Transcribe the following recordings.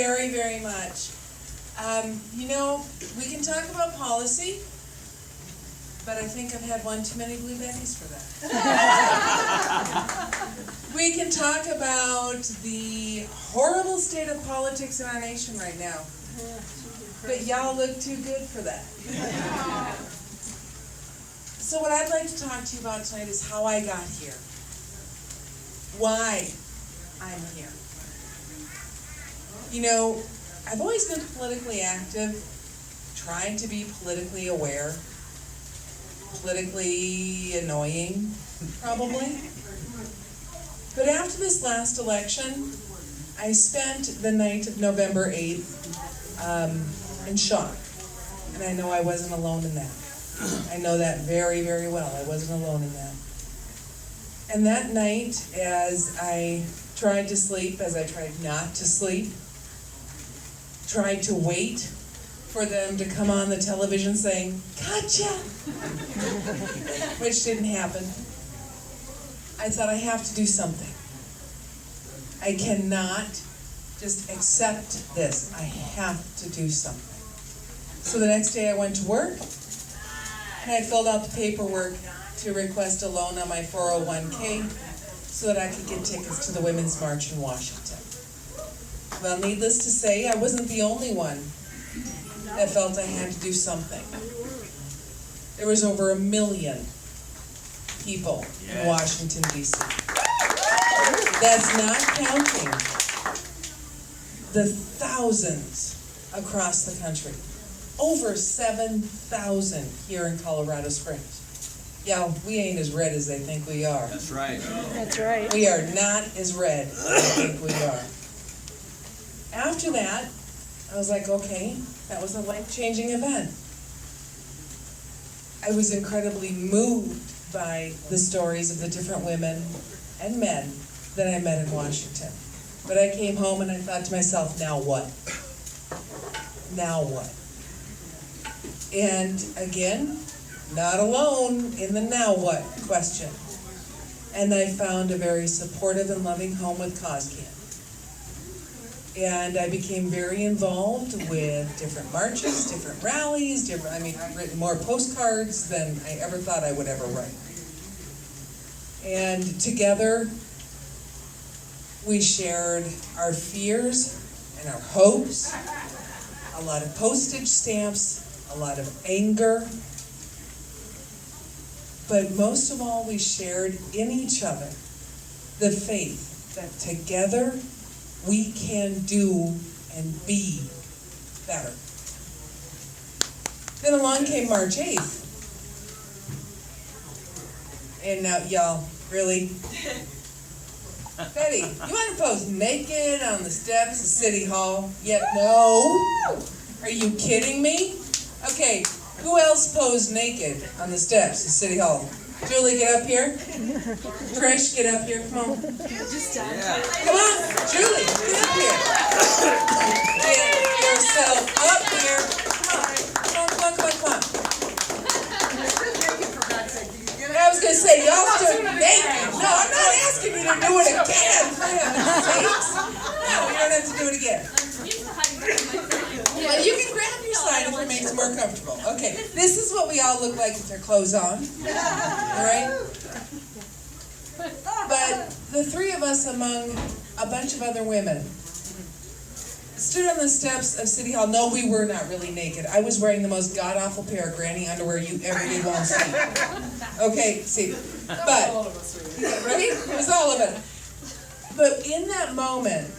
very, very much. You know, we can talk about policy, but I think I've had one too many Blue Betties for that. We can talk about the horrible state of politics in our nation right now, but y'all look too good for that. So what I'd like to talk to you about tonight is how I got here, why I'm here. You know, I've always been politically active, trying to be politically aware, politically annoying, probably. But after this last election, I spent the night of November 8th in shock. And I know I wasn't alone in that. I know that very, very well. I wasn't alone in that. And that night, as I tried to sleep, as I tried not to sleep, tried to wait for them to come on the television saying, "Gotcha!" which didn't happen. I thought, I have to do something. I cannot just accept this. I have to do something. So the next day I went to work, and I filled out the paperwork to request a loan on my 401k so that I could get tickets to the Women's March in Washington. Well, needless to say, I wasn't the only one that felt I had to do something. There was over 1 million people in Washington, D.C. That's not counting the thousands across the country. Over 7,000 here in Colorado Springs. Yeah, we ain't as red as they think we are. That's right. That's right. We are not as red as they think we are. After that, I was like, okay, that was a life-changing event. I was incredibly moved by the stories of the different women and men that I met in Washington. But I came home and I thought to myself, now what? Now what? And again, not alone in the now what question. And I found a very supportive and loving home with CauseCan. And I became very involved with different marches, different rallies, I've written more postcards than I ever thought I would ever write. And together, we shared our fears and our hopes, a lot of postage stamps, a lot of anger, but most of all, we shared in each other the faith that together we can do and be better. Then along came March 8th. And now, y'all, really? Betty, you want to pose naked on the steps of City Hall? Yet no? Are you kidding me? Okay, who else posed naked on the steps of City Hall? Julie, get up here. Trish, get up here. Come on. Come on, Julie, get up here. Get yourself up here. Come on. I was going to say, y'all stood naked. No, I'm not asking you to do it again, for heaven's sakes. No, you don't have to do it again. Well, you can grab your side if it makes it more comfortable. Okay, this is what we all look like with our clothes on. All right? But the three of us, among a bunch of other women, stood on the steps of City Hall. No, we were not really naked. I was wearing the most god-awful pair of granny underwear you ever did want to see. Okay, see. But, right? It was all of it. But in that moment,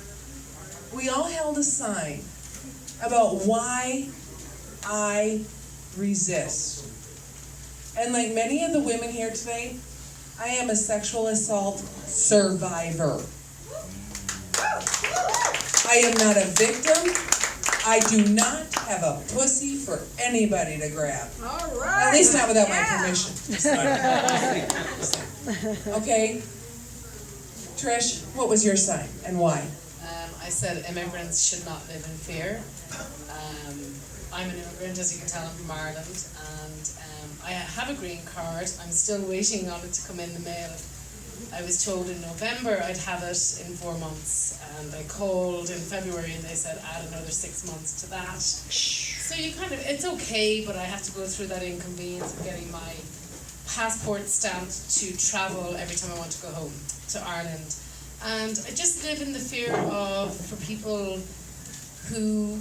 we all held a sign about why I resist. And like many of the women here today, I am a sexual assault survivor. I am not a victim. I do not have a pussy for anybody to grab. All right. At least not without my permission. Okay? Trish, what was your sign and why? I said immigrants should not live in fear. I'm an immigrant, as you can tell, I'm from Ireland, and I have a green card. I'm still waiting on it to come in the mail. I was told in November I'd have it in 4 months, and I called in February and they said add another 6 months to that. So you kind of, it's okay, but I have to go through that inconvenience of getting my passport stamped to travel every time I want to go home to Ireland. And I just live in the fear of, for people who,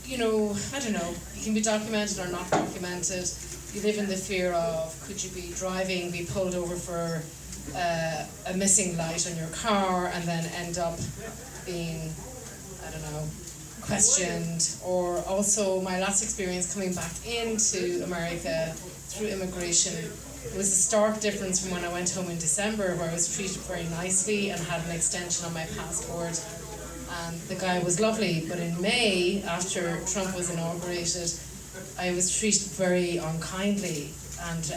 you know, I don't know, you can be documented or not documented. You live in the fear of, could you be driving, be pulled over for a missing light on your car, and then end up being, I don't know, questioned. Or also my last experience coming back into America through immigration was a stark difference from when I went home in December, where I was treated very nicely and had an extension on my passport, and the guy was lovely. But in May, after Trump was inaugurated, I was treated very unkindly and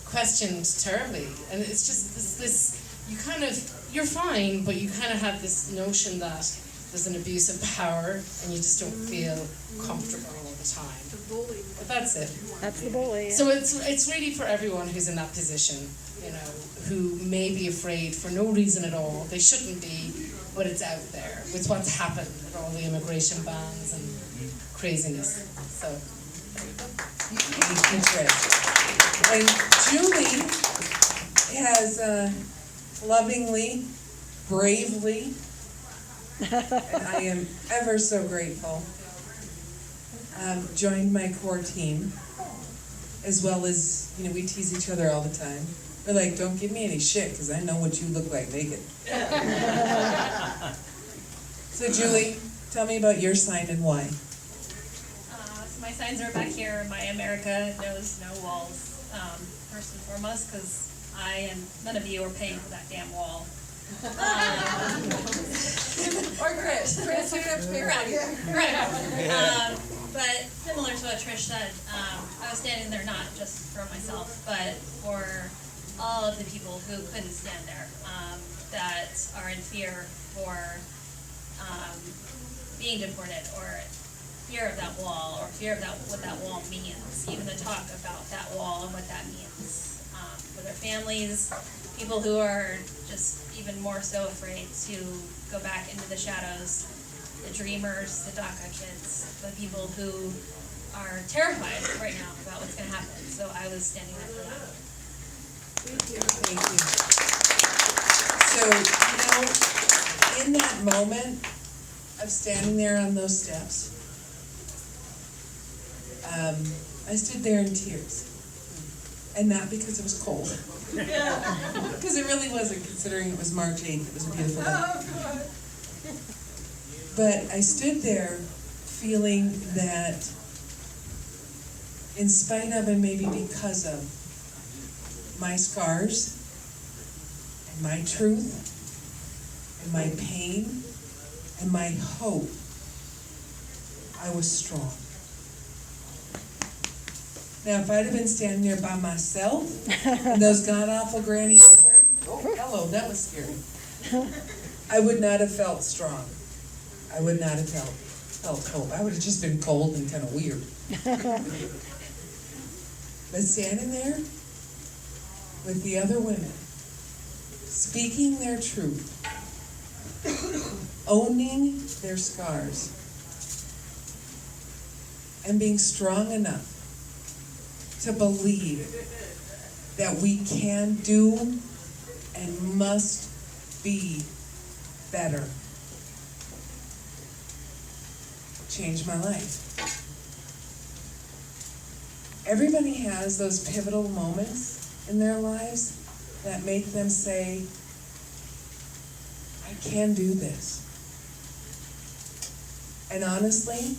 questioned terribly. And it's just this you kind of, you're fine, but you kind of have this notion that there's an abuse of power and you just don't feel comfortable all the time. But that's it. That's the bully. So it's really for everyone who's in that position, you know, who may be afraid for no reason at all. They shouldn't be, but it's out there with what's happened with all the immigration bans and craziness. So there you go. Thank you, Trish. And Julie has lovingly, bravely, and I am ever so grateful, joined my core team, as well as, you know, we tease each other all the time. We're like, don't give me any shit, because I know what you look like naked. So Julie, tell me about your sign and why. So my signs are back here. My America knows no walls, first and foremost, because I and none of you are paying for that damn wall. Or Chris, you have to pay Right. But similar to what Trish said, I was standing there not just for myself, but for all of the people who couldn't stand there, that are in fear for being deported, or fear of that wall, or fear of that what that wall means, even the talk about that wall and what that means for their families, people who are just even more so afraid to go back into the shadows, the dreamers, the DACA kids, the people who are terrified right now about what's going to happen. So I was standing there for that. Thank you. So, you know, in that moment of standing there on those steps, I stood there in tears. And not because it was cold. Because it really wasn't, considering it was March 8th. It was a beautiful day. But I stood there feeling that, in spite of and maybe because of my scars and my truth and my pain and my hope, I was strong. Now, if I'd have been standing there by myself and those god-awful granny underwear, oh, hello, that was scary. I would not have felt strong. I would not have felt hope. I would have just been cold and kind of weird. But standing there with the other women, speaking their truth, owning their scars, and being strong enough to believe that we can do and must be better, changed my life. Everybody has those pivotal moments in their lives that make them say, I can do this. And honestly,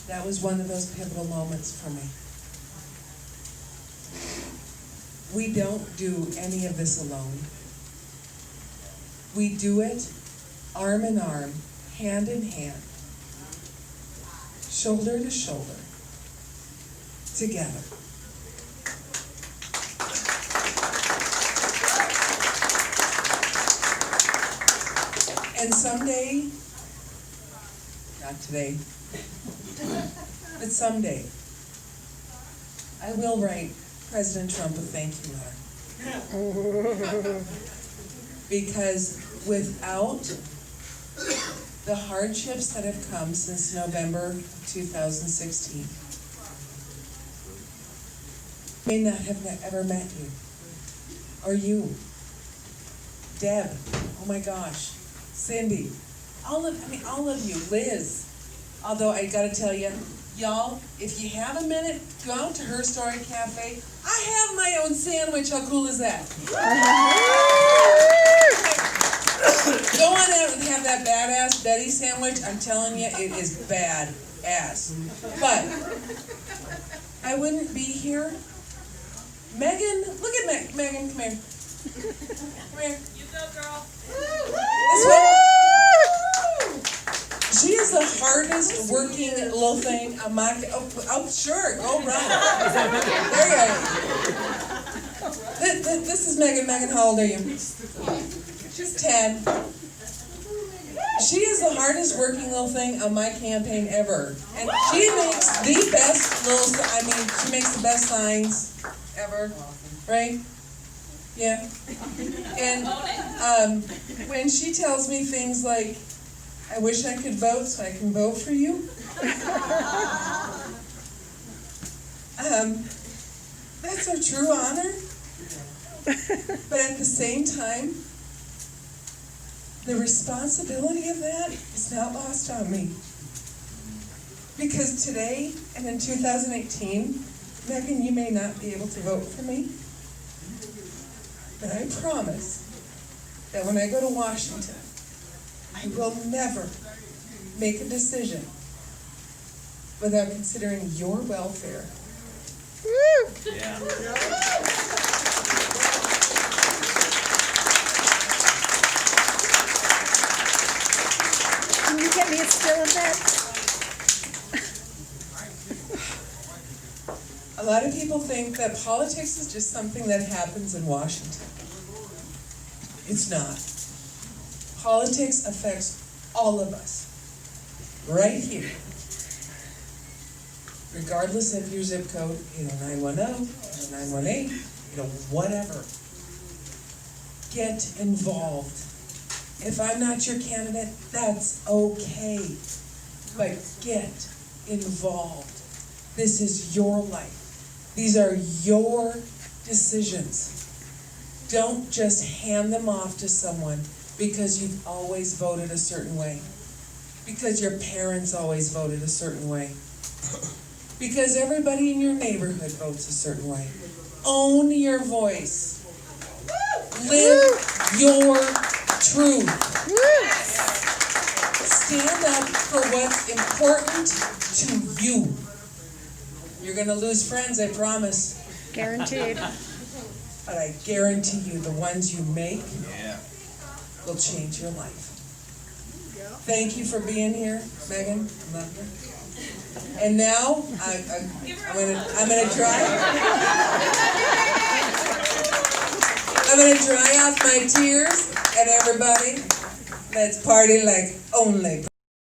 that was one of those pivotal moments for me. We don't do any of this alone. We do it arm in arm, hand in hand, shoulder to shoulder, together. And someday, not today, but someday, I will write President Trump a thank you letter. because without the hardships that have come since November 2016, may not have ever met you, or you, Deb, oh my gosh, Cindy, all of you, Liz. Although I gotta tell you, y'all, if you have a minute, go out to Her Story Cafe. I have my own sandwich. How cool is that? Go on out and have that badass Betty sandwich. I'm telling you, it is bad ass. But I wouldn't be here. Megan, look at Megan, come here. Come here. You go, girl. This one. She is the hardest working little thing on my, oh sure, go run. There you go. This is Megan. Megan, how old are you? She's 10. She is the hardest working little thing on my campaign ever. And she makes the best she makes the best signs ever, right? Yeah. And when she tells me things like, I wish I could vote so I can vote for you. That's a true honor. But at the same time, the responsibility of that is not lost on me. Because today, and in 2018, Megan, you may not be able to vote for me, but I promise that when I go to Washington, I will never make a decision without considering your welfare. Yeah. Can you get me a still of that? A lot of people think that politics is just something that happens in Washington. It's not. Politics affects all of us, right here. Regardless of your zip code, 910, 918, whatever. Get involved. If I'm not your candidate, that's okay. But get involved. This is your life. These are your decisions. Don't just hand them off to someone because you've always voted a certain way. Because your parents always voted a certain way. Because everybody in your neighborhood votes a certain way. Own your voice. Live your truth. Stand up for what's important to you. You're going to lose friends, I promise. Guaranteed. But I guarantee you the ones you make Yeah. will change your life. Thank you for being here, Megan. I love you. And now I'm gonna dry off my tears, and everybody, let's party like only.